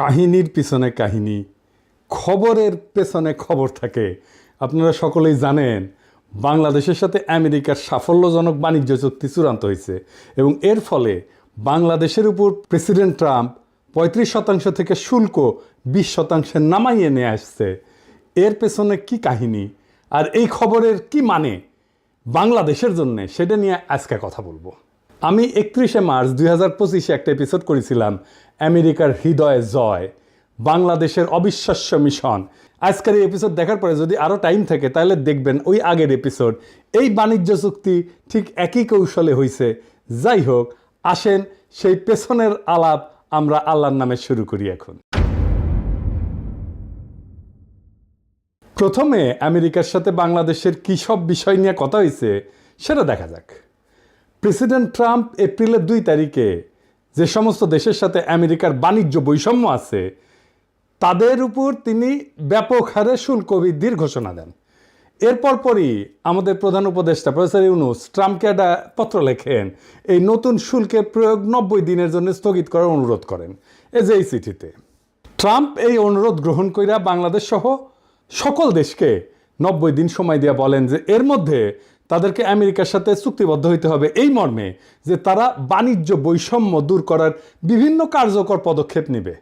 কাহিনীর পিছনে কাহিনী, খবরের পেছনে খবর থাকে। আপনারা সকলেই জানেন বাংলাদেশের সাথে আমেরিকার সাফল্যজনক বাণিজ্য চুক্তি চূড়ান্ত হয়েছে এবং এর ফলে বাংলাদেশের উপর প্রেসিডেন্ট ট্রাম্প 35% থেকে শুল্ক 20% নামাইয়ে নিয়ে আসছে। এর পেছনে কি কাহিনী আর এই খবরের কি মানে বাংলাদেশের জন্য, সেটা নিয়ে আজকে কথা বলবো। আমি 31 মার্চ 2025 একটা এপিসোড করেছিলাম আমেরিকার হৃদয়ে জয়, বাংলাদেশের অবিশ্বাস্য মিশন। আজকের এই এপিসোড দেখার পরে যদি আরও টাইম থাকে তাহলে দেখবেন ওই আগের এপিসোড। এই বাণিজ্য চুক্তি ঠিক একই কৌশলে হয়েছে। যাই হোক, আসেন সেই পেছনের আলাপ আমরা আল্লাহর নামে শুরু করি। এখন প্রথমে আমেরিকার সাথে বাংলাদেশের কী সব বিষয় নিয়ে কথা হয়েছে সেটা দেখা যাক। প্রেসিডেন্ট ট্রাম্প এপ্রিলের 2 তারিখে যে সমস্ত দেশের সাথে আমেরিকার বাণিজ্য বৈষম্য আছে তাদের উপর তিনি ব্যাপক হারে শুল্ক বৃদ্ধির ঘোষণা দেন। এরপর পরই আমাদের প্রধান উপদেষ্টা প্রফেসর ইউনূস ট্রাম্পকে একটা পত্র লেখেন, এই নতুন শুল্কের প্রয়োগ 90 দিনের জন্য স্থগিত করার অনুরোধ করেন। এই চিঠিতে ট্রাম্প এই অনুরোধ গ্রহণ কইরা বাংলাদেশ সহ সকল দেশকে 90 দিন সময় দিয়ে বলেন যে এর মধ্যে তাদেরকে আমেরিকার সাথে চুক্তিবদ্ধ হইতে হবে এই মর্মে যে তারা বাণিজ্য বৈষম্য দূর করার বিভিন্ন কার্যকর পদক্ষেপ নেবে।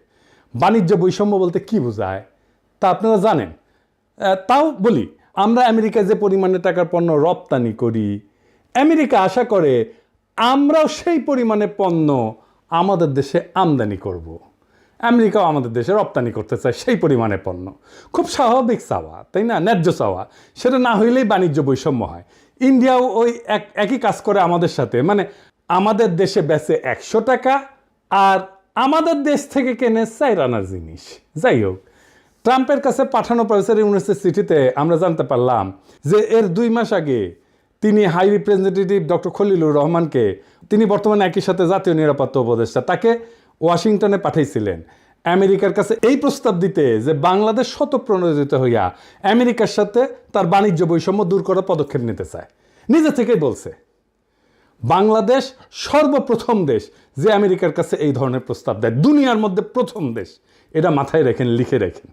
বাণিজ্য বৈষম্য বলতে কি বোঝায় তা আপনারা জানেন। তাও বলি, আমরা আমেরিকায় যে পরিমাণে টাকার পণ্য রপ্তানি করি, আমেরিকা আশা করে আমরাও সেই পরিমাণে পণ্য আমাদের দেশে আমদানি করব। আমেরিকাও আমাদের দেশে রপ্তানি করতে চায় সেই পরিমাণে পণ্য। খুব স্বাভাবিক চাওয়া, তাই না? ন্যায্য চাওয়া। সেটা না হইলেই বাণিজ্য বৈষম্য হয়। ইন্ডিয়াও ওই একই কাজ করে আমাদের সাথে, মানে আমাদের দেশে বেচে 100 টাকা আর আমাদের দেশ থেকে কেনে 4 আনার জিনিস। যাই হোক, ট্রাম্পের কাছে পাঠানো প্রফেসর ইউনূসের চিঠিতে আমরা জানতে পারলাম যে এর 2 মাস আগে তিনি হাই রিপ্রেজেন্টেটিভ ডক্টর খলিলুর রহমানকে, তিনি বর্তমানে একই সাথে জাতীয় নিরাপত্তা উপদেষ্টা, তাকে ওয়াশিংটনে পাঠাইছিলেন আমেরিকার কাছে এই প্রস্তাব দিতে যে বাংলাদেশ স্বতঃপ্রণোদিত হইয়া আমেরিকার সাথে তার বাণিজ্য বৈষম্য দূর করার পদক্ষেপ নিতে চায়। নিজে থেকেই বলছে বাংলাদেশ সর্বপ্রথম দেশ যে আমেরিকার কাছে এই ধরনের প্রস্তাব দেয়, দুনিয়ার মধ্যে প্রথম দেশ। এটা মাথায় রাখেন, লিখে রাখেন।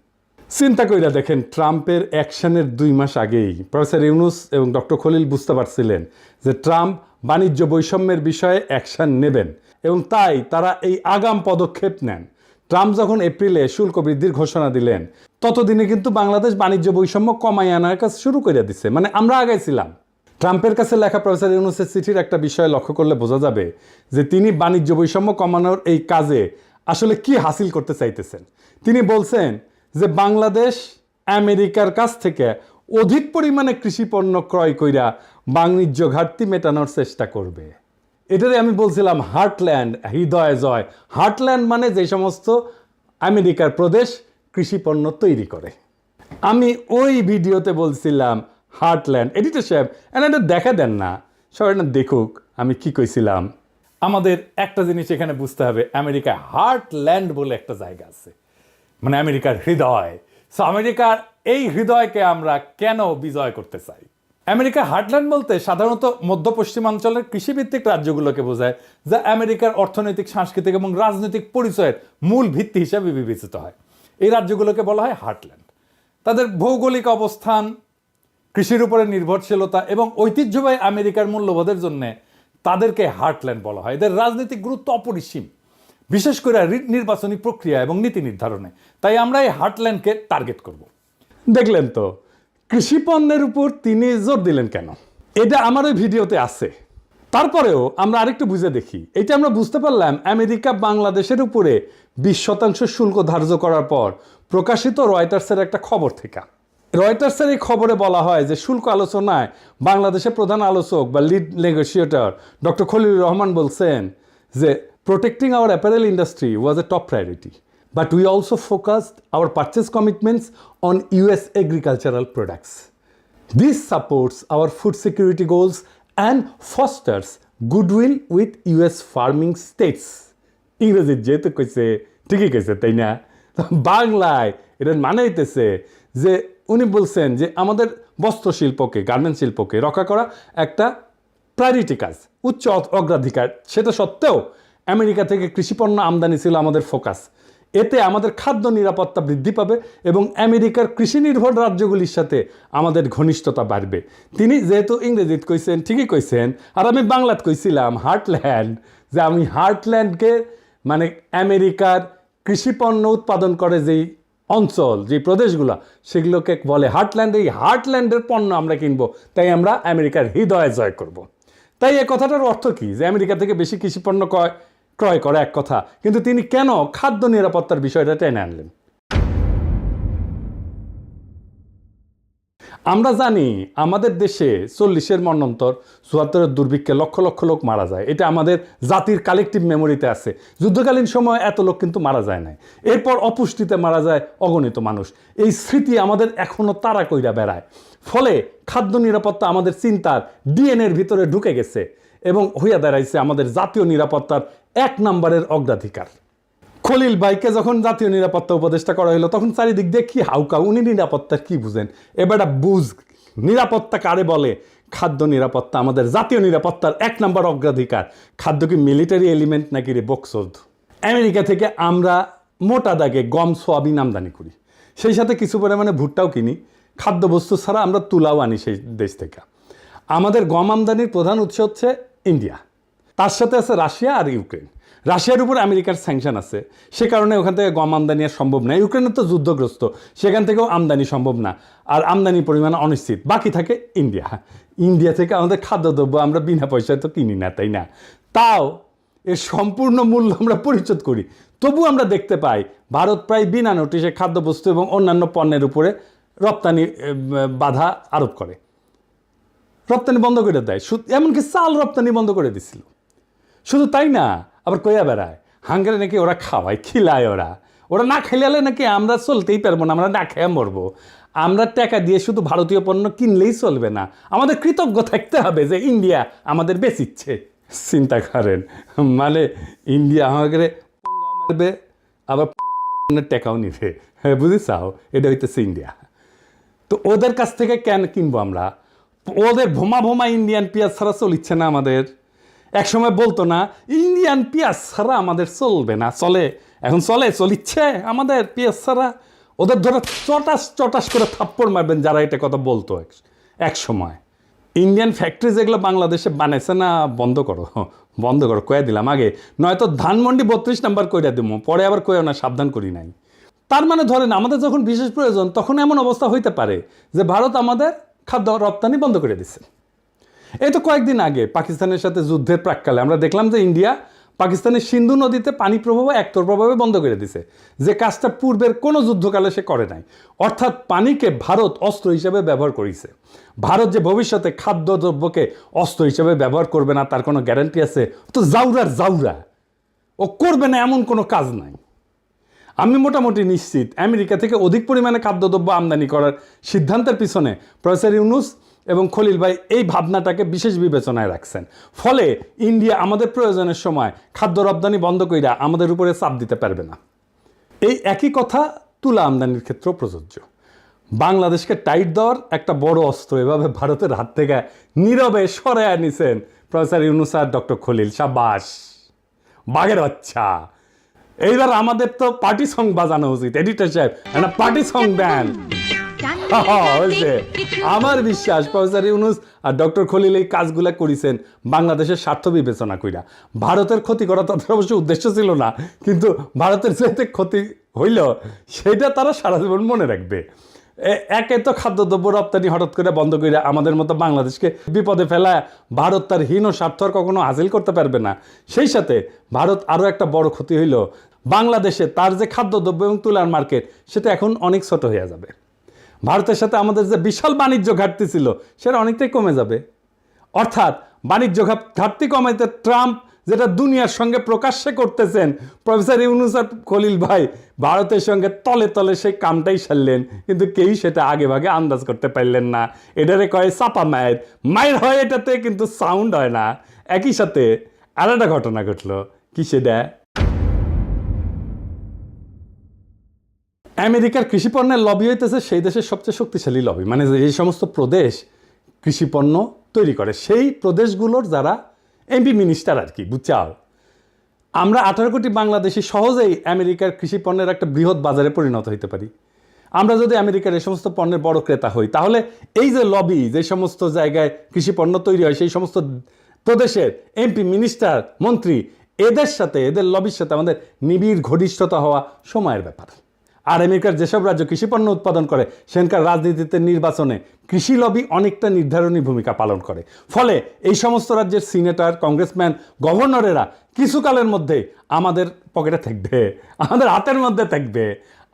চিন্তা কইরা দেখেন, ট্রাম্পের অ্যাকশনের 2 মাস আগেই প্রফেসর ইউনূস এবং ডক্টর খলিল বুঝতে পারছিলেন যে ট্রাম্প বাণিজ্য বৈষম্যের বিষয়ে অ্যাকশন নেবেন এবং তাই তারা এই আগাম পদক্ষেপ নেন। ট্রাম্প যখন এপ্রিলে শুল্ক বৃদ্ধির ঘোষণা দিলেন ততদিনে কিন্তু বাংলাদেশ বাণিজ্য বৈষম্য কমাই আনার কাজ শুরু করে দিচ্ছে, মানে আমরা আগাইছিলাম। ট্রাম্পের কাছে লেখা প্রফেসর ইউনূসের চিঠির একটা বিষয় লক্ষ্য করলে বোঝা যাবে যে তিনি বাণিজ্য বৈষম্য কমানোর এই কাজে আসলে কি হাসিল করতে চাইতেছেন। তিনি বলছেন যে বাংলাদেশ আমেরিকার কাছ থেকে অধিক পরিমাণে কৃষি পণ্য ক্রয় কইরা বাণিজ্য ঘাটতি মেটানোর চেষ্টা করবে। এটারে আমি বলছিলাম হার্টল্যান্ড, হৃদয় জয়। হার্টল্যান্ড মানে যে সমস্ত আমেরিকার প্রদেশ কৃষি পণ্য তৈরি করে। আমি ওই ভিডিওতে বলছিলাম হার্টল্যান্ড। এডিটর সাহেব এটা দেখা দেন না, সবাই না দেখুক আমি কি কইছিলাম। আমাদের একটা জিনিস এখানে বুঝতে হবে, আমেরিকায় হার্টল্যান্ড বলে একটা জায়গা আছে, মানে আমেরিকার হৃদয়। সো আমেরিকার এই হৃদয়কে আমরা কেন বিজয় করতে চাই? আমেরিকার হার্টল্যান্ড বলতে সাধারণত মধ্য পশ্চিমাঞ্চলের কৃষিভিত্তিক রাজ্যগুলোকে বোঝায়, যা আমেরিকার অর্থনৈতিক, সাংস্কৃতিক এবং রাজনৈতিক পরিচয়ের মূল ভিত্তি হিসেবে বিবেচিত হয়। এই রাজ্যগুলোকে বলা হয় হার্টল্যান্ড। তাদের ভৌগোলিক অবস্থান, কৃষির উপরে নির্ভরশীলতা এবং ঐতিহ্যবাহী আমেরিকার মূল্যবোধের জন্য তাদেরকে হার্টল্যান্ড বলা হয়। এদের রাজনৈতিক গুরুত্ব অপরিসীম, বিশেষ করে নির্বাচনী প্রক্রিয়া এবং নীতি নির্ধারণে। তাই আমরা এই হার্টল্যান্ডকে টার্গেট করব। দেখলেন তো কৃষি পণ্যের উপর তিনি জোর দিলেন কেন? এটা আমার ওই ভিডিওতে আছে। তারপরেও আমরা আরেকটু বুঝে দেখি। এটা আমরা বুঝতে পারলাম আমেরিকা বাংলাদেশের উপরে 20% শুল্ক ধার্য করার পর প্রকাশিত রয়টার্সের একটা খবর থেকে। রয়টার্সের এই খবরে বলা হয় যে শুল্ক আলোচনায় বাংলাদেশের প্রধান আলোচক বা lead negotiator doctor Khalilur Rahman বলছেন যে protecting our apparel industry was a top priority, but we also focused our purchase commitments on US agricultural products. This supports our food security goals and fosters goodwill with US farming states. ইংরেজি যেহেতু কইছে ঠিকই কইছে, তাই না? বাংলায় এটার মানে হইতেছে যে উনি বলছেন যে আমাদের বস্ত্রশিল্পকে, গার্মেন্ট শিল্পকে রক্ষা করা একটা প্রায়োরিটি কাজ, উচ্চ অগ্রাধিকার। সেটা সত্ত্বেও আমেরিকা থেকে কৃষিপণ্য আমদানি ছিল আমাদের ফোকাস। এতে আমাদের খাদ্য নিরাপত্তা বৃদ্ধি পাবে এবং আমেরিকার কৃষি নির্ভর রাজ্যগুলির সাথে আমাদের ঘনিষ্ঠতা বাড়বে। তিনি যেহেতু ইংরেজিত কইছেন, ঠিকই কইছেন, আর আমি বাংলাত কইছিলাম হার্টল্যান্ড, যে আমি হার্টল্যান্ডকে মানে আমেরিকার কৃষিপণ্য উৎপাদন করে যেই অঞ্চল, যে প্রদেশগুলো, সেগুলোকে বলে হার্টল্যান্ড। এই হার্টল্যান্ডের পণ্য আমরা কিনবো, তাই আমরা আমেরিকার হৃদয়ে জয় করব। তাই এই কথাটার অর্থ কি? যে আমেরিকা থেকে বেশি কৃষিপণ্য ক্রয় করে এক কথা, কিন্তু তিনি কেন খাদ্য নিরাপত্তার বিষয়টা টেনে আনলেন? আমরা জানি আমাদের দেশে 40-এর মন্বন্তর 74-এর দুর্ভিক্ষে লক্ষ লক্ষ লোক মারা যায়। এটা আমাদের জাতির কালেকটিভ মেমোরিতে আছে। যুদ্ধকালীন সময় এত লোক কিন্তু মারা যায় না। এরপর অপুষ্টিতে মারা যায় অগণিত মানুষ। এই স্মৃতি আমাদের এখনো তাড়া কইরা বেড়ায়। ফলে খাদ্য নিরাপত্তা আমাদের চিন্তার ডিএনএর ভিতরে ঢুকে গেছে এবং হইয়া দাঁড়াইছে আমাদের জাতীয় নিরাপত্তার 1 নম্বরের অগ্রাধিকার। খলিল ভাইকে যখন জাতীয় নিরাপত্তা উপদেষ্টা করা হলো, তখন চারিদিক দিয়ে কি হাউকা, উনি নিরাপত্তার কি বুঝেন? এবার বুঝ, নিরাপত্তা কারে বলে? খাদ্য নিরাপত্তা আমাদের জাতীয় নিরাপত্তার 1 নম্বর অগ্রাধিকার। খাদ্য কি মিলিটারি এলিমেন্ট নাকি রে বক্সোদ? আমেরিকা থেকে আমরা মোটা দাগে গম, সোয়াবিন আমদানি করি, সেই সাথে কিছু পরিমাণে ভুট্টাও কিনি। খাদ্যবস্তু ছাড়া আমরা তুলাও আনি সেই দেশ থেকে। আমাদের গম আমদানির প্রধান উৎস হচ্ছে ইন্ডিয়া, তার সাথে আছে রাশিয়া আর ইউক্রেন। রাশিয়ার উপর আমেরিকার স্যাংশন আছে, সে কারণে ওখান থেকে গম আমদানি আর সম্ভব না। ইউক্রেনের তো যুদ্ধগ্রস্ত, সেখান থেকেও আমদানি সম্ভব না, আর আমদানির পরিমাণ অনিশ্চিত। বাকি থাকে ইন্ডিয়া। ইন্ডিয়া থেকে আমাদের খাদ্যদ্রব্য আমরা বিনা পয়সায় তো কিনি না, তাই না? তাও এর সম্পূর্ণ মূল্য আমরা পরিশোধ করি। তবু আমরা দেখতে পাই ভারত প্রায় বিনা নোটিশে খাদ্যবস্তু এবং অন্যান্য পণ্যের উপরে রপ্তানি বাধা আরোপ করে, রপ্তানি বন্ধ করে দেয়। এমনকি চাল রপ্তানি বন্ধ করে দিছিল। শুধু তাই না, আবার কইয়া বেড়ায় হাঙ্গারে নাকি ওরা খাওয়ায়, খিলায়। ওরা না খেলে নাকি আমরা চলতেই পারবো না, আমরা না খেয়ে মরবো। আমরা টাকা দিয়ে শুধু ভারতীয় পণ্য কিনলেই চলবে না, আমাদের কৃতজ্ঞ থাকতে হবে যে ইন্ডিয়া আমাদের বেচিচ্ছে। চিন্তা করেন, মানে ইন্ডিয়া আমাকে মারবে, আবার টাকাও নিবে। হ্যাঁ, বুঝেছাও? এটা হইতেছে ইন্ডিয়া। তো ওদের কাছ থেকে কেন কিনবো আমরা? ওদের ভোমা ভোমা ইন্ডিয়ান পেঁয়াজ ছাড়া চলিচ্ছে না আমাদের। এক সময় বলতো না ইন্ডিয়ান পেঁয়াজ ছাড়া আমাদের চলবে না, চলে, এখন চলিচ্ছে আমাদের পেঁয়াজ ছাড়া। ওদের ধরে চটাস চটাস করে থাপ্পড় মারবেন যারা এটা কথা বলতো এক সময়। ইন্ডিয়ান ফ্যাক্টরি যেগুলো বাংলাদেশে বানাইছে না, বন্ধ করো কয়ে দিলাম আগে, নয়তো ধানমন্ডি 32 নাম্বার কইরা দেবো, পরে আবার কয়েও না, সাবধান করি নাই। তার মানে ধরেন আমাদের যখন বিশেষ প্রয়োজন, তখন এমন অবস্থা হইতে পারে যে ভারত আমাদের খাদ্য রপ্তানি বন্ধ করে দিচ্ছে। এই তো কয়েকদিন আগে পাকিস্তানের সাথে যুদ্ধের প্রাক্কালে আমরা দেখলাম যে ইন্ডিয়া পাকিস্তানের সিন্ধু নদীতে পানি প্রবাহ একতরফাভাবে বন্ধ করে দিছে, যে কাজটা পূর্বের কোনো যুদ্ধকালে সে করে নাই। অর্থাৎ পানিকে ভারত অস্ত্র হিসেবে ব্যবহার করেছে। ভারত যে ভবিষ্যতে খাদ্যদ্রব্যকে অস্ত্র হিসেবে ব্যবহার করবে না, তার কোনো গ্যারান্টি আছে? তো জাউরা ও করবে না, এমন কোনো কাজ নাই। আমি মোটামুটি নিশ্চিত আমেরিকা থেকে অধিক পরিমাণে খাদ্যদ্রব্য আমদানি করার সিদ্ধান্তের পিছনে প্রফেসর ইউনুস এবং খলিল ভাই এই ভাবনাটাকে বিশেষ বিবেচনায় রাখছেন। ফলে ইন্ডিয়া আমাদের প্রয়োজনের সময় খাদ্য রপ্তানি বন্ধ কইরা আমাদের উপরে চাপ দিতে পারবে না। এই একই কথা তুলা আমদানির ক্ষেত্রেও প্রযোজ্য। বাংলাদেশকে টাইট দেওয়ার একটা বড় অস্ত্র এভাবে ভারতের হাত থেকে নীরবে সরাইয়া নিছেন প্রফেসর ইউনুস আর ডক্টর খলিল। সাবাস, বাঘের বাচ্চা। এইবার আমাদের তো পার্টি সং বাজানো উচিত। এডিটর সাহেব, একটা পার্টি সং দেন। আমার বিশ্বাস প্রফেসর ইউনুস আর ডক্টর খলিল এই কাজগুলা করেছেন বাংলাদেশের স্বার্থ বিবেচনা কইরা। ভারতের ক্ষতি করা তাদের অবশ্য উদ্দেশ্য ছিল না, কিন্তু ভারতের যেতে ক্ষতি হইল সেটা তারা সারা জীবন মনে রাখবে। একে তো খাদ্যদ্রব্য রপ্তানি হঠাৎ করে বন্ধ করে আমাদের মতো বাংলাদেশকে বিপদে ফেলায় ভারত তার হীন স্বার্থ আর কখনো হাসিল করতে পারবে না। সেই সাথে ভারত আরও একটা বড় ক্ষতি হইল, বাংলাদেশে তার যে খাদ্যদ্রব্য এবং তুলার মার্কেট সেটা এখন অনেক ছোট হয়ে যাবে। ভারতের সাথে আমাদের যে বিশাল বাণিজ্য ঘাটতি ছিল সেটা অনেকটাই কমে যাবে। অর্থাৎ বাণিজ্য ঘাটতি কমাইতে ট্রাম্প যেটা দুনিয়ার সঙ্গে প্রকাশ্যে করতেছেন, প্রফেসর ইউনুস আর খলিল ভাই ভারতের সঙ্গে তলে তলে সেই কামটাই সারলেন, কিন্তু কেউই সেটা আগে ভাগে আন্দাজ করতে পারলেন না। এটারে কয় চাপা মায়ের হয়, এটাতে কিন্তু সাউন্ড হয় না। একই সাথে আর একটা ঘটনা ঘটলো, কি সেটা? আমেরিকার কৃষিপণ্যের লবি হইতেছে সেই দেশের সবচেয়ে শক্তিশালী লবি, মানে যে সমস্ত প্রদেশ কৃষিপণ্য তৈরি করে সেই প্রদেশগুলোর যারা এমপি মিনিস্টার আর কি, বুঝছাও। আমরা 18 কোটি বাংলাদেশি সহজেই আমেরিকার কৃষি পণ্যের একটা বৃহৎ বাজারে পরিণত হতে পারি। আমরা যদি আমেরিকার এই সমস্ত পণ্যের বড় ক্রেতা হই, তাহলে এই যে লবি, যে সমস্ত জায়গায় কৃষি পণ্য তৈরি হয়, সেই সমস্ত প্রদেশের এমপি, মিনিস্টার, মন্ত্রী, এদের সাথে, এদের লবির সাথে আমাদের নিবিড় ঘনিষ্ঠতা হওয়া সময়ের ব্যাপার। আর আমেরিকার যেসব রাজ্য কৃষি পণ্য উৎপাদন করে, সেখানকার রাজনীতিতে, নির্বাচনে কৃষি লবি অনেকটা নির্ধারণী ভূমিকা পালন করে। ফলে এই সমস্ত রাজ্যের সিনেটর, কংগ্রেসম্যান, গভর্নরেরা কিছুকালের মধ্যে আমাদের পকেটে থাকবে, আমাদের হাতের মধ্যে থাকবে।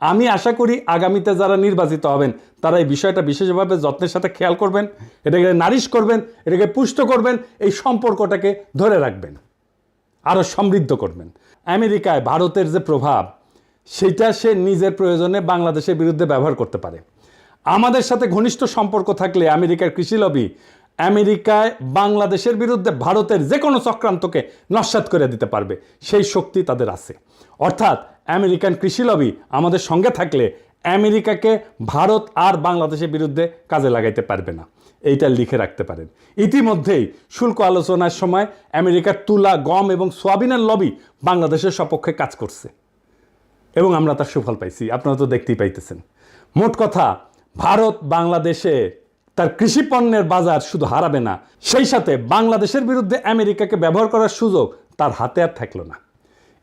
আমি আশা করি আগামীতে যারা নির্বাচিত হবেন, তারা এই বিষয়টা বিশেষভাবে যত্নের সাথে খেয়াল করবেন, এটাকে নারিশ করবেন, এটাকে পুষ্ট করবেন, এই সম্পর্কটাকে ধরে রাখবেন, আরও সমৃদ্ধ করবেন। আমেরিকায় ভারতের যে প্রভাব, সেটা সে নিজের প্রয়োজনে বাংলাদেশের বিরুদ্ধে ব্যবহার করতে পারে। আমাদের সাথে ঘনিষ্ঠ সম্পর্ক থাকলে আমেরিকার কৃষি লবি আমেরিকায় বাংলাদেশের বিরুদ্ধে ভারতের যে কোনো চক্রান্তকে নস্যাৎ করে দিতে পারবে, সেই শক্তি তাদের আছে। অর্থাৎ আমেরিকান কৃষি লবি আমাদের সঙ্গে থাকলে আমেরিকাকে ভারত আর বাংলাদেশের বিরুদ্ধে কাজে লাগাইতে পারবে না। এইটা লিখে রাখতে পারেন। ইতিমধ্যেই শুল্ক আলোচনার সময় আমেরিকার তুলা, গম এবং সোয়াবিনের লবি বাংলাদেশের সপক্ষে কাজ করছে এবং আমরা তার সুফল পাইছি, আপনারা তো দেখতেই পাইতেছেন। মোট কথা, ভারত বাংলাদেশে তার কৃষি পণ্যের বাজার শুধু হারাবে না, সেই সাথে বাংলাদেশের বিরুদ্ধে আমেরিকাকে ব্যবহার করার সুযোগ তার হাতে আর থাকলো না।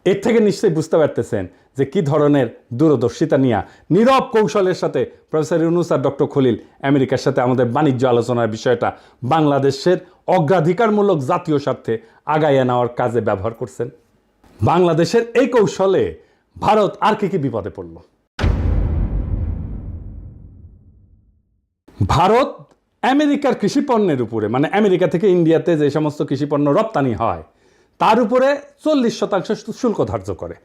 এর থেকে নিশ্চয়ই বুঝতে পারতেছেন যে কি ধরনের দূরদর্শিতা নিয়ে নীরব কৌশলের সাথে প্রফেসর ইউনূস আর ডক্টর খলিল আমেরিকার সাথে আমাদের বাণিজ্য আলোচনার বিষয়টা বাংলাদেশের অগ্রাধিকারমূলক জাতীয় স্বার্থে আগাইয়ে নেওয়ার কাজে ব্যবহার করছেন। বাংলাদেশের এই কৌশলে ভারত আর কি বিপদে পড়ল? ভারত আমেরিকার কৃষি পণ্যের উপরে, মানে আমেরিকা থেকে ইন্ডিয়াতে যে সমস্ত কৃষি পণ্য রপ্তানি হয়, তার উপরে 40% শুল্ক ধার্য করে।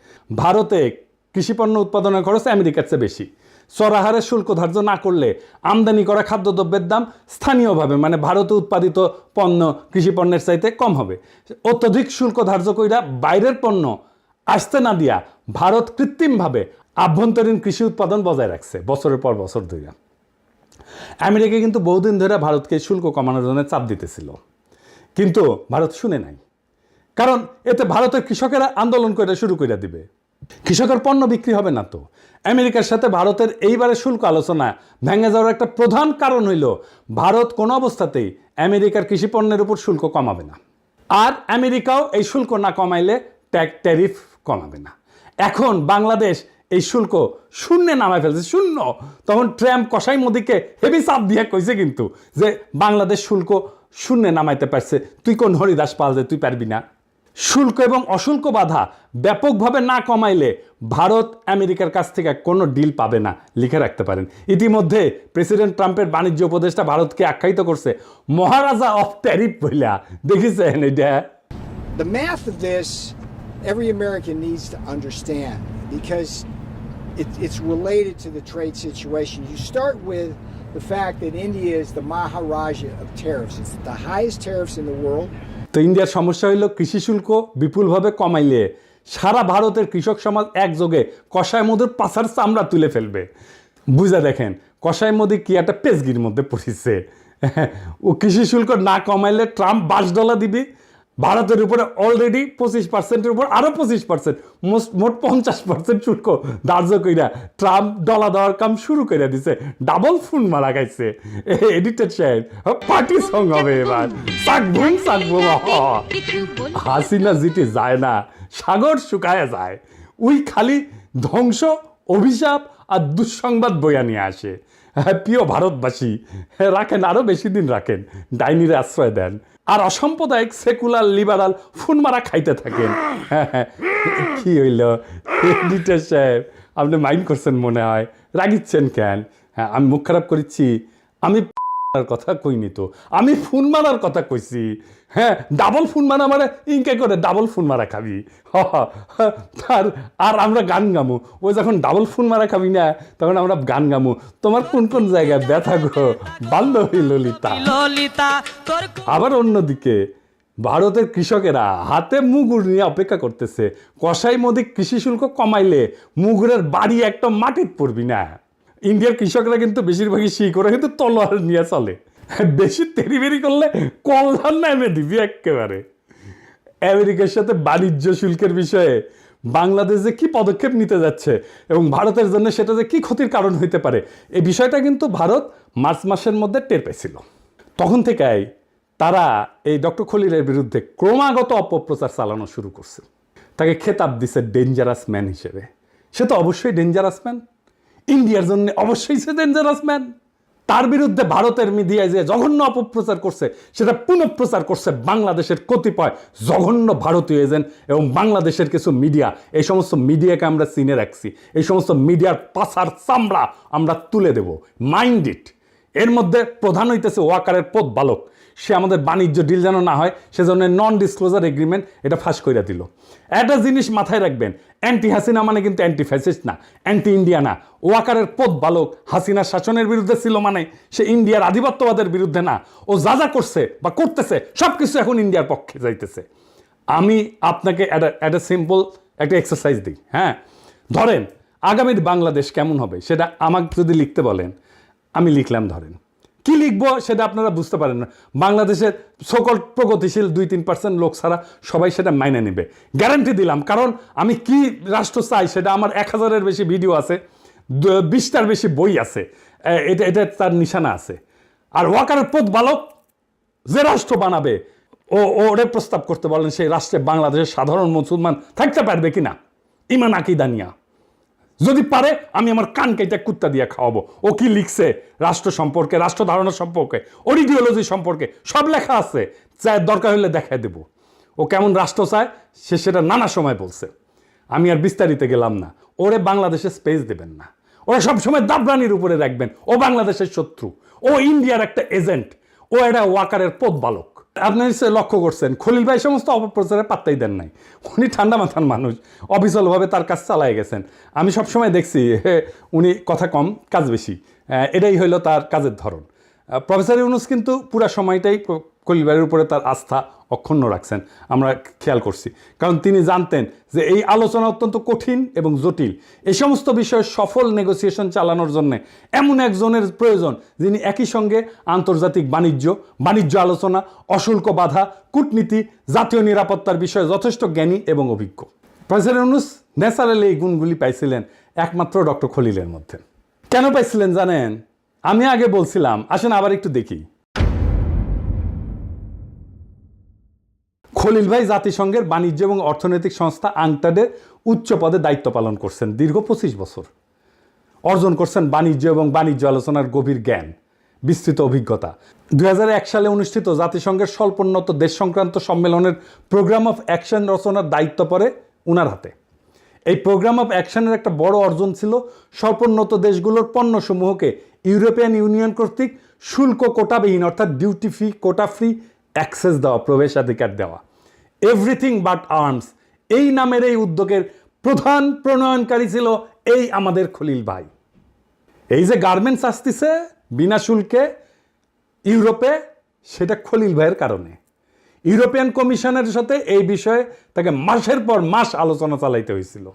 ভারতে কৃষিপণ্য উৎপাদনের খরচ আমেরিকার চেয়ে বেশি। চড়াহারে শুল্ক ধার্য না করলে আমদানি করা খাদ্যদ্রব্যের দাম স্থানীয়ভাবে, মানে ভারতে উৎপাদিত পণ্য কৃষিপণ্যের চাইতে কম হবে। অত্যধিক শুল্ক ধার্য কইরা বাইরের পণ্য আসতে না দিয়া ভারত কৃত্রিমভাবে আভ্যন্তরীণ কৃষি উৎপাদন বজায় রাখছে বছরের পর বছর ধরে। আমেরিকা কিন্তু বহুদিন ধরে ভারতকে শুল্ক কমানোর জন্য চাপ দিতেছিল, কিন্তু ভারত শুনে নাই। কারণ এতে ভারতের কৃষকেরা আন্দোলন করে শুরু করে দিবে, কৃষকের পণ্য বিক্রি হবে না। তো আমেরিকার সাথে ভারতের এইবারে শুল্ক আলোচনা ভেঙে যাওয়ার একটা প্রধান কারণ হইল ভারত কোনো অবস্থাতেই আমেরিকার কৃষি পণ্যের উপর শুল্ক কমাবে না, আর আমেরিকাও এই শুল্ক না কমাইলে ট্যারিফ কমাবে না। এখন বাংলাদেশ এই শুল্ক শূন্যে নামায় ফেলছে, শূন্য। তখন ট্রাম্প কসাই মোদিকে হেভি চাপ দিয়ে কইছে কিন্তু যে বাংলাদেশ শুল্ক শূন্যে নামাইতে পারছে, তুই কোন হরিদাস পাল যে তুই পারবি না। শুল্ক এবং অশুল্ক বাধা ব্যাপকভাবে না কমাইলে ভারত আমেরিকার কাছ থেকে কোনো ডিল পাবে না, লিখে রাখতে পারেন। ইতিমধ্যে প্রেসিডেন্ট ট্রাম্পের বাণিজ্য উপদেষ্টা ভারতকে আখ্যায়িত করছে মহারাজা অফ ট্যারিফ বইলা। দেখেছেন এটা? The math of this, every American needs to understand because it's related to the trade situation. You start with the fact that India is the Maharaja of tariffs. It's the highest tariffs in the world. তো ইন্ডিয়ার সমস্যা হইল কৃষি শুল্ক বিপুলভাবে কমাইলে সারা ভারতের কৃষক সমাজ একযোগে কসাই মোদির পাছার চামড়া তুলে ফেলবে। বুঝা দেখেন কসাই মোদি কি একটা পেজগির মধ্যে পড়েছে। ও কৃষি শুল্ক না কমাইলে ট্রাম্প $20 দিবে, ভারতের উপরে অলরেডি 25%-এর উপর আরও 25%, মোট 50% শুল্ক ধার্য কইরা ট্রাম্প ডলা দেওয়ার কাম শুরু করে দিছে। ডাবল ফোন মারা গাইছে। এডিটেড সাহেব পার্টি সং হবে এবার, সাকবুম সাকবুম। হাসিনা জিতে যায় না, সাগর শুকায় যায়। ওই খালি ধ্বংস, অভিশাপ আর দুঃসংবাদ বইয়া নিয়ে আসে। প্রিয় ভারতবাসী, রাখেন, আরও বেশি দিন রাখেন, ডাইনিরে আশ্রয় দেন, আর অসাম্প্রদায়িক সেকুলার লিবারাল ফোন মারা খাইতে থাকেন। কি হইল এডিটর সাহেব, আপনি মাইন্ড করছেন মনে হয়, রাগিচ্ছেন কেন? হ্যাঁ, আমি মুখ খারাপ করেছি? আমি কথা কইনি তো, আমি ফোন মারার কথা কইছি। হ্যাঁ, ডাবল ফোন মারা মানে ইনকে করে ডাবল ফোন মারা খাবি। আর আমরা গান গামু, ও যখন ডাবল ফোন মারা খাবি না, তখন আমরা গান গামু, তোমার কোন কোন জায়গায় ব্যথা গো বান্ধবী ললিতা। আবার অন্যদিকে ভারতের কৃষকেরা হাতে মুগুর নিয়ে অপেক্ষা করতেছে, কসাই মোদি কৃষি শুল্ক কমাইলে মুগুরের বাড়ি একটা মাটির পড়বি না। ইন্ডিয়ার কৃষকরা কিন্তু বেশিরভাগই শিখরা কিন্তু তলোয়ার নিয়ে চলে, বেশি তেরিবেরি করলে কল্যাণ নামে দিবি একেবারে। আমেরিকার সাথে বাণিজ্য শুল্কের বিষয়ে বাংলাদেশ যে কি পদক্ষেপ নিতে যাচ্ছে এবং ভারতের জন্য সেটা যে কি ক্ষতির কারণ হইতে পারে, এই বিষয়টা কিন্তু ভারত মার্চ মাসের মধ্যে টের পেয়েছিল। তখন থেকেই তারা এই ডক্টর খলিলের বিরুদ্ধে ক্রমাগত অপপ্রচার চালানো শুরু করছে। তাকে খেতাব দিছে ডেঞ্জারাস ম্যান হিসেবে। সে তো অবশ্যই ডেঞ্জারাস ম্যান, ইন্ডিয়ার জন্য অবশ্যই সে ডেঞ্জারাস ম্যান। তার বিরুদ্ধে ভারতের মিডিয়ায় যে জঘন্য অপপ্রচার করছে, সেটা পুনঃপ্রচার করছে বাংলাদেশের কতিপয় জঘন্য ভারতীয় এজেন্ট এবং বাংলাদেশের কিছু মিডিয়া। এই সমস্ত মিডিয়াকে আমরা চিনে রাখছি, এই সমস্ত মিডিয়ার পাছার চামড়া আমরা তুলে দেব, মাইন্ড ইট। এর মধ্যে প্রধান হইতেছে ওয়াকারের পথ বালক। সে আমাদের বাণিজ্য ডিল যেন না হয় সেজন্য নন ডিসক্লোজার এগ্রিমেন্ট এটা ফাঁস করে দিল। একটা জিনিস মাথায় রাখবেন, অ্যান্টি হাসিনা মানে কিন্তু অ্যান্টি ফ্যাসিস্ট না, অ্যান্টি ইন্ডিয়া না। ওয়াকারের পথ বালক হাসিনার শাসনের বিরুদ্ধে ছিল মানে সে ইন্ডিয়ার আধিপত্যবাদের বিরুদ্ধে না। ও যা যা করছে বা করতেছে সব কিছু এখন ইন্ডিয়ার পক্ষে যাইতেছে। আমি আপনাকে একটা সিম্পল একটা এক্সারসাইজ দিই। হ্যাঁ, ধরেন আগামীর বাংলাদেশ কেমন হবে সেটা আমাকে যদি লিখতে বলেন, আমি লিখলাম। ধরেন কি লিখবো সেটা আপনারা বুঝতে পারেন না। বাংলাদেশের সকল প্রগতিশীল 2-3% লোক ছাড়া সবাই সেটা মাইনে নেবে, গ্যারান্টি দিলাম। কারণ আমি কি রাষ্ট্র চাই সেটা আমার 1000-এর বেশি ভিডিও আছে, 20টার বেশি বই আছে, এটা তার নিশানা আছে। আর ওয়াকারের পথ বালক যে রাষ্ট্র বানাবে ওরে প্রস্তাব করতে বলেন সেই রাষ্ট্রে বাংলাদেশের সাধারণ মুসলমান থাকতে পারবে কিনা, ইমান আকিদা নিয়া। যদি পারে আমি আমার কান কেটে কুত্তা দিয়ে খাওয়াবো। ও কি লিখছে রাষ্ট্র সম্পর্কে, রাষ্ট্র ধারণা সম্পর্কে, ওর ইডিওলজি সম্পর্কে সব লেখা আছে, চায় দরকার হলে দেখায় দেব। ও কেমন রাষ্ট্র চায় সে সেটা নানা সময় বলছে, আমি আর বিস্তারিত গেলাম না। ওরে বাংলাদেশে স্পেস দেবেন না, ওরা সবসময় দাবরানির উপরে রাখবেন। ও বাংলাদেশের শত্রু, ও ইন্ডিয়ার একটা এজেন্ট, ও একটা ওয়াকারের পথ বালক। আপনি নিশ্চয়ই লক্ষ্য করছেন খলিল ভাই সমস্ত অপপ্রচারে পাত্তাই দেন নাই। উনি ঠান্ডা মাথার মানুষ, অবিচলভাবে তার কাজ চালায় গেছেন। আমি সবসময় দেখছি উনি কথা কম কাজ বেশি, এটাই হইল তার কাজের ধরন। প্রফেসর ইউনূস কিন্তু পুরা সময়টাই খলিল ভাইয়ের উপরে তার আস্থা অক্ষুণ্ণ রাখছেন, আমরা খেয়াল করছি। কারণ তিনি জানতেন যে এই আলোচনা অত্যন্ত কঠিন এবং জটিল। এই সমস্ত বিষয়ে সফল নেগোসিয়েশন চালানোর জন্য এমন একজনের প্রয়োজন যিনি একই সঙ্গে আন্তর্জাতিক বাণিজ্য আলোচনা, অশুল্ক বাধা, কূটনীতি, জাতীয় নিরাপত্তার বিষয়ে যথেষ্ট জ্ঞানী এবং অভিজ্ঞ। প্রফেসর ইউনূস ন্যাচারালি এই গুণগুলি পাইছিলেন একমাত্র ডক্টর খলিলের মধ্যে। কেন পাইছিলেন জানেন? আমি আগে বলছিলাম, আসেন আবার একটু দেখি। খলিল ভাই জাতিসংঘের বাণিজ্য এবং অর্থনৈতিক সংস্থা আংটাডের উচ্চ পদে দায়িত্ব পালন করছেন দীর্ঘ 25 বছর। অর্জন করছেন বাণিজ্য এবং বাণিজ্য আলোচনার গভীর জ্ঞান, বিস্তৃত অভিজ্ঞতা। 2001 সালে অনুষ্ঠিত জাতিসংঘের স্বল্পোন্নত দেশ সংক্রান্ত সম্মেলনের প্রোগ্রাম অফ অ্যাকশন রচনার দায়িত্ব পড়ে উনার হাতে। এই প্রোগ্রাম অফ অ্যাকশনের একটা বড় অর্জন ছিল স্বল্পোন্নত দেশগুলোর পণ্যসমূহকে ইউরোপিয়ান ইউনিয়ন কর্তৃক শুল্ক কোটাবিহীন অর্থাৎ duty free, quota free access দেওয়া, প্রবেশাধিকার দেওয়া। এভরিথিং বাট আর্মস এই নামের এই উদ্যোগের প্রধান প্রণয়নকারী ছিল এই আমাদের খলিল ভাই। এই যে গার্মেন্টস আসতেছে বিনা শুল্কে ইউরোপে, সেটা খলিল ভাইয়ের কারণে। ইউরোপিয়ান কমিশনের সাথে এই বিষয়ে তাকে মাসের পর মাস আলোচনা চালাইতে হয়েছিল।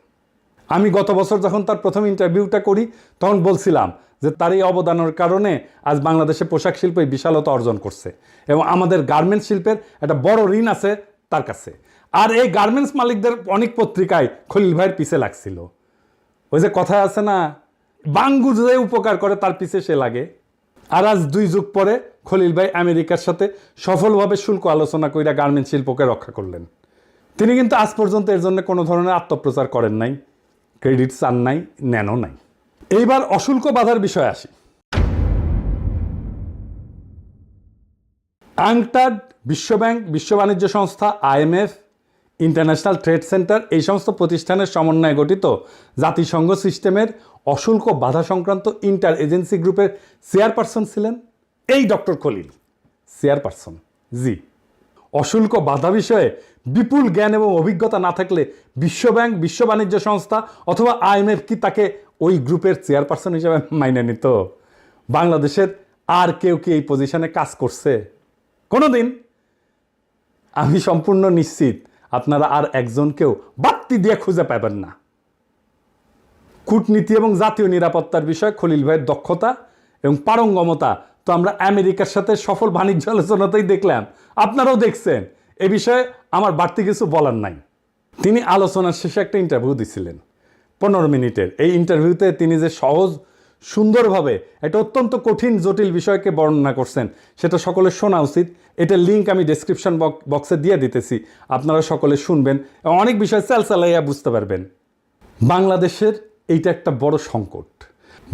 আমি গত বছর যখন তার প্রথম ইন্টারভিউটা করি তখন বলছিলাম যে তার এই অবদানের কারণে আজ বাংলাদেশে পোশাক শিল্প বিশালতা অর্জন করছে এবং আমাদের গার্মেন্টস শিল্পের একটা বড় ঋণ আছে তার কাছে। আর এই গার্মেন্টস মালিকদের অনেক পত্রিকায় খলিল ভাইয়ের পিছে লাগছিল। ওই যে কথায় আছে না, বাঙ্গু যে উপকার করে তার পিছে সে লাগে। আর আজ 2 যুগ পরে খলিল ভাই আমেরিকার সাথে সফলভাবে শুল্ক আলোচনা কইরা গার্মেন্টস শিল্পকে রক্ষা করলেন। তিনি কিন্তু আজ পর্যন্ত এর জন্য কোনো ধরনের আত্মপ্রচার করেন নাই, ক্রেডিট চান নাই, নেনও নাই। এইবার অশুল্ক বাধার বিষয়ে আসি। আংটাড, বিশ্বব্যাংক, বিশ্ব বাণিজ্য সংস্থা, IMF, ইন্টারন্যাশনাল ট্রেড সেন্টার এই সমস্ত প্রতিষ্ঠানের সমন্বয়ে গঠিত জাতিসংঘ সিস্টেমের অশুল্ক বাধা সংক্রান্ত ইন্টার এজেন্সি গ্রুপের চেয়ারপারসন ছিলেন এই ডক্টর খলিল। চেয়ারপারসন, জি। অশুল্ক বাধা বিষয়ে বিপুল জ্ঞান এবং অভিজ্ঞতা না থাকলে বিশ্বব্যাংক, বিশ্ব বাণিজ্য সংস্থা অথবা IMF কি তাকে ওই গ্রুপের চেয়ারপারসন হিসেবে মাইনে নিত? বাংলাদেশের আর কেউ কি এই পজিশনে কাজ করছে কোনোদিন? আমি সম্পূর্ণ নিশ্চিত আপনারা আর একজনকেও বাড়তি দিয়ে খুঁজে পাবেন না। কূটনীতি এবং জাতীয় নিরাপত্তার বিষয়ে খলিল ভাইয়ের দক্ষতা এবং পারঙ্গমতা তো আমরা আমেরিকার সাথে সফল বাণিজ্য আলোচনাতেই দেখলাম, আপনারাও দেখছেন। এ বিষয়ে আমার বাড়তি কিছু বলার নাই। তিনি আলোচনার শেষে একটা ইন্টারভিউ দিছিলেন 15 মিনিটের। এই ইন্টারভিউতে তিনি যে সহজ সুন্দরভাবে একটা অত্যন্ত কঠিন জটিল বিষয়কে বর্ণনা করছেন সেটা সকলের শোনা উচিত। এটার লিঙ্ক আমি ডেসক্রিপশন বক্সে দিয়ে দিতেছি, আপনারা সকলে শুনবেন এবং অনেক বিষয় চালাইয়া বুঝতে পারবেন। বাংলাদেশের এইটা একটা বড় সংকট।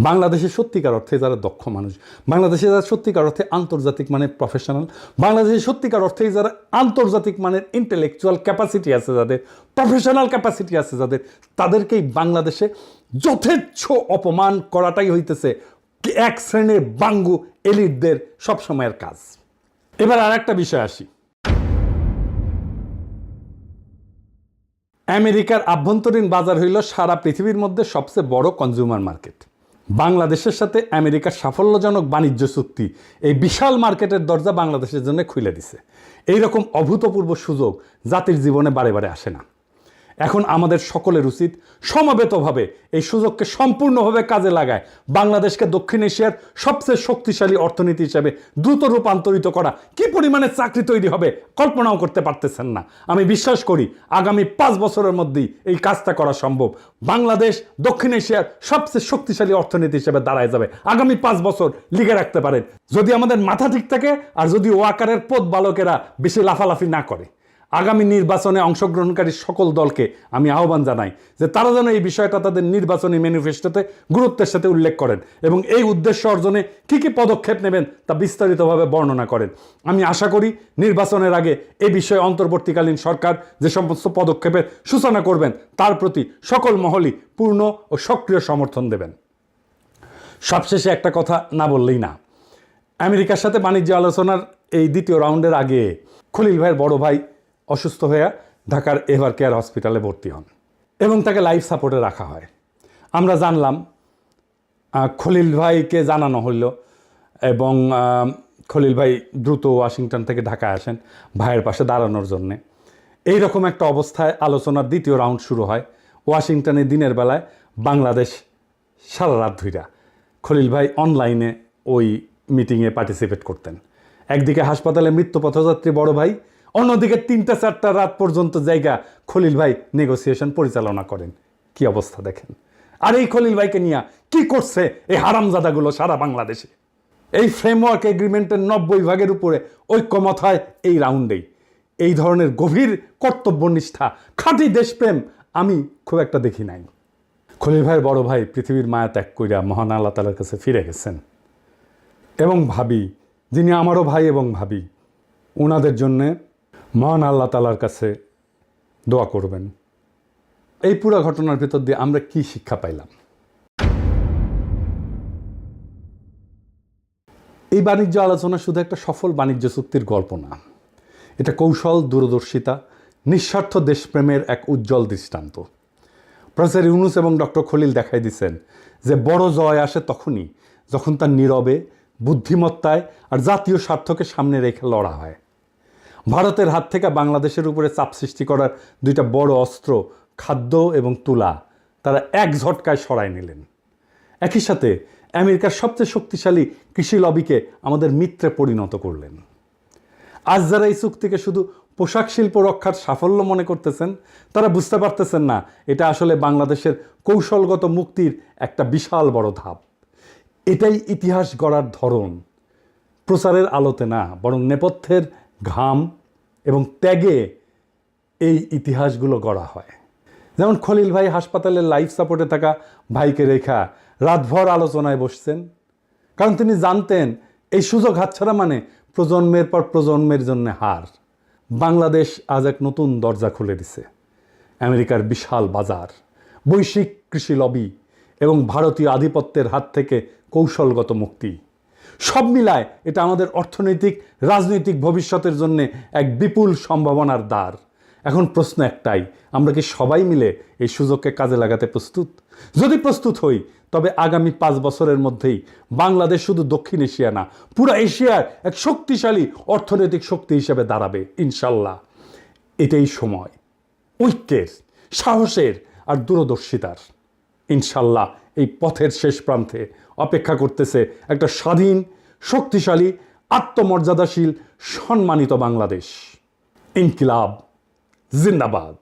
বাংলাদেশের সত্যিকার অর্থে যারা দক্ষ মানুষ, বাংলাদেশে যারা সত্যিকার অর্থে আন্তর্জাতিক মানের প্রফেশনাল, বাংলাদেশের সত্যিকার অর্থে যারা আন্তর্জাতিক মানের ইন্টেলেকচুয়াল ক্যাপাসিটি আছে, যাদের প্রফেশনাল ক্যাপাসিটি আছে, যাদের তাদেরকেই বাংলাদেশে যথেচ্ছ অপমান করাটাই হইতেছে এক শ্রেণীর বাঙ্গু এলিটদের সবসময়ের কাজ। এবার আর একটা বিষয় আসি। আমেরিকার আভ্যন্তরীণ বাজার হইল সারা পৃথিবীর মধ্যে সবচেয়ে বড় কনজিউমার মার্কেট। বাংলাদেশের সাথে আমেরিকার সাফল্যজনক বাণিজ্য চুক্তি এই বিশাল মার্কেটের দরজা বাংলাদেশের জন্য খুলে দিছে। এইরকম অভূতপূর্ব সুযোগ জাতির জীবনে বারে বারে আসে না। এখন আমাদের সকলের উচিত সমবেতভাবে এই সুযোগকে সম্পূর্ণভাবে কাজে লাগায় বাংলাদেশকে দক্ষিণ এশিয়ার সবচেয়ে শক্তিশালী অর্থনীতি হিসেবে দ্রুত রূপান্তরিত করা। কি পরিমাণে চাকরি তৈরি হবে কল্পনাও করতে পারতেছেন না। আমি বিশ্বাস করি আগামী 5 বছরের মধ্যেই এই কাজটা করা সম্ভব। বাংলাদেশ দক্ষিণ এশিয়ার সবচেয়ে শক্তিশালী অর্থনীতি হিসেবে দাঁড়ায় যাবে। আগামী 5 বছর লিখে রাখতে পারেন, যদি আমাদের মাথা ঠিক থাকে আর যদি ওয়াকারের পথ বালকেরা বেশি লাফালাফি না করে। আগামী নির্বাচনে অংশগ্রহণকারী সকল দলকে আমি আহ্বান জানাই যে তারা যেন এই বিষয়টা তাদের নির্বাচনী ম্যানিফেস্টোতে গুরুত্বের সাথে উল্লেখ করেন এবং এই উদ্দেশ্য অর্জনে কী কী পদক্ষেপ নেবেন তা বিস্তারিতভাবে বর্ণনা করেন। আমি আশা করি নির্বাচনের আগে এই বিষয়ে অন্তর্বর্তীকালীন সরকার যে সমস্ত পদক্ষেপের সূচনা করবেন তার প্রতি সকল মহলই পূর্ণ ও সক্রিয় সমর্থন দেবেন। সবশেষে একটা কথা না বললেই না। আমেরিকার সাথে বাণিজ্য আলোচনার এই দ্বিতীয় রাউন্ডের আগে খলিল ভাইয়ের বড় ভাই অসুস্থ হয়ে ঢাকার এভার কেয়ার হসপিটালে ভর্তি হন এবং তাকে লাইফ সাপোর্টে রাখা হয়। আমরা জানলাম, খলিল ভাইকে জানানো হইল এবং খলিল ভাই দ্রুত ওয়াশিংটন থেকে ঢাকায় আসেন ভাইয়ের পাশে দাঁড়ানোর জন্যে। এইরকম একটা অবস্থায় আলোচনার দ্বিতীয় রাউন্ড শুরু হয়। ওয়াশিংটনে দিনের বেলায়, বাংলাদেশ সারা রাত ধইরা খলিল ভাই অনলাইনে ওই মিটিংয়ে পার্টিসিপেট করতেন। একদিকে হাসপাতালে মৃত্যু পথযাত্রী বড় ভাই, অন্যদিকে 3টা-4টা রাত পর্যন্ত জায়গা খলিল ভাই নেগোসিয়েশন পরিচালনা করেন। কি অবস্থা দেখেন। আর এই খলিল ভাইকে নিয়ে কি করছে এই হারামজাদাগুলো সারা বাংলাদেশে। এই ফ্রেমওয়ার্ক এগ্রিমেন্টের 90 ভাগের উপরে ঐক্যমত হয় এই রাউন্ডেই। এই ধরনের গভীর কর্তব্যনিষ্ঠা, খাঁটি দেশপ্রেম আমি খুব একটা দেখি নাই। খলিল ভাইয়ের বড় ভাই পৃথিবীর মায়া ত্যাগ কইরা মহান আল্লাহ তাআলার কাছে ফিরে গেছেন এবং ভাবি, যিনি আমারও ভাই এবং ভাবি, ওনাদের জন্যে মহান আল্লাহ তাআলার কাছে দোয়া করবেন। এই পুরো ঘটনার ভিতর দিয়ে আমরা কি শিক্ষা পাইলাম? এই বাণিজ্য আলোচনা শুধু একটা সফল বাণিজ্য চুক্তির গল্প না, এটা কৌশল, দূরদর্শিতা, নিঃস্বার্থ দেশপ্রেমের এক উজ্জ্বল দৃষ্টান্ত। প্রফেসর ইউনুস এবং ডক্টর খলিল দেখাই দিচ্ছেন যে বড় জয় আসে তখনই যখন তার নীরবে, বুদ্ধিমত্তায় আর জাতীয় স্বার্থকে সামনে রেখে লড়া হয়। ভারতের হাত থেকে বাংলাদেশের উপরে চাপ সৃষ্টি করার 2টা বড় অস্ত্র, খাদ্য এবং তুলা, তারা এক ঝটকায় সরায় নিলেন। একই সাথে আমেরিকার সবচেয়ে শক্তিশালী কৃষি লবিকে আমাদের মিত্রে পরিণত করলেন। আজ যারা এই চুক্তিকে শুধু পোশাক শিল্প রক্ষার সাফল্য মনে করতেছেন, তারা বুঝতে পারতেছেন না এটা আসলে বাংলাদেশের কৌশলগত মুক্তির একটা বিশাল বড় ধাপ। এটাই ইতিহাস গড়ার ধরন। প্রচারের আলোতে না, বরং নেপথ্যের ঘাম এবং ত্যাগে এই ইতিহাসগুলো গড়া হয়। যেমন খলিল ভাই হাসপাতালের লাইফ সাপোর্টে থাকা ভাইকে রেখা রাতভর আলোচনায় বসছেন, কারণ তিনি জানতেন এই সুযোগ হাতছাড়া মানে প্রজন্মের পর প্রজন্মের জন্য হার। বাংলাদেশ আজ এক নতুন দরজা খুলে দিছে। আমেরিকার বিশাল বাজার, বৈশ্বিক কৃষি লবি এবং ভারতীয় আধিপত্যের হাত থেকে কৌশলগত মুক্তি, সব মিলায় এটা আমাদের অর্থনৈতিক, রাজনৈতিক ভবিষ্যতের জন্য এক বিপুল সম্ভাবনার দ্বার। এখন প্রশ্ন একটাই, আমরা কি সবাই মিলে এই সুযোগকে কাজে লাগাতে প্রস্তুত? যদি প্রস্তুত হই তবে আগামী 5 বছরের মধ্যেই বাংলাদেশ শুধু দক্ষিণ এশিয়া না, পুরো এশিয়ার এক শক্তিশালী অর্থনৈতিক শক্তি হিসেবে দাঁড়াবে ইনশাল্লাহ। এটাই সময় ঐক্যের, সাহসের আর দূরদর্শিতার। ইনশাল্লাহ এই পথের শেষ প্রান্তে অপেক্ষা করতেছে একটা স্বাধীন, শক্তিশালী, আত্মমর্যাদাশীল, সম্মানিত বাংলাদেশ। ইনকিলাব জিন্দাবাদ।